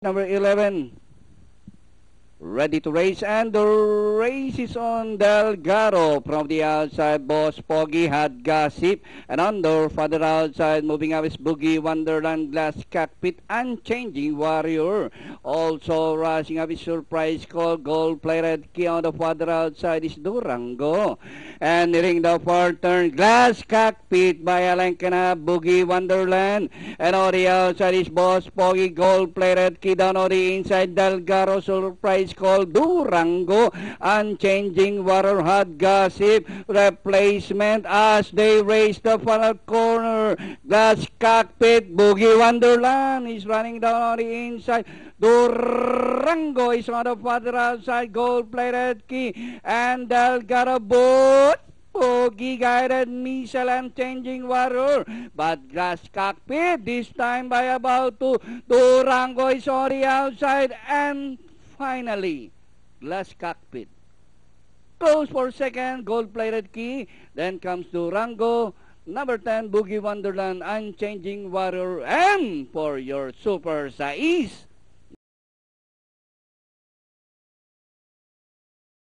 number 11. Ready to race, and the race is on. Delgado from the outside. Boss Pogi had Gossip, and under further outside, moving up is Boogie Wonderland, Glass Cockpit, Unchanging Warrior. Also rushing up is Surprise Call, Gold Plated Key. On the further outside is Durango, and nearing the fourth turn, Glass Cockpit by Alencana, Boogie Wonderland, and on the outside is Boss Pogi, Gold Plated Key. Down on the inside, Delgado, Surprise Called Durango, Unchanging Warrior had Gossip, Replacement as they race the final corner. Glass Cockpit, Boogie Wonderland is running down on the inside. Durango is on the further outside. Gold Plated Key and Delgado both. Pogi Guided Missile and Changing Warrior, but Glass Cockpit this time by about 2. Durango is on the outside, and finally, Glass Cockpit. Close for second, Gold Plated Key. Then comes Durango. Number 10, Boogie Wonderland, Unchanging Warrior. And for your Super Sais,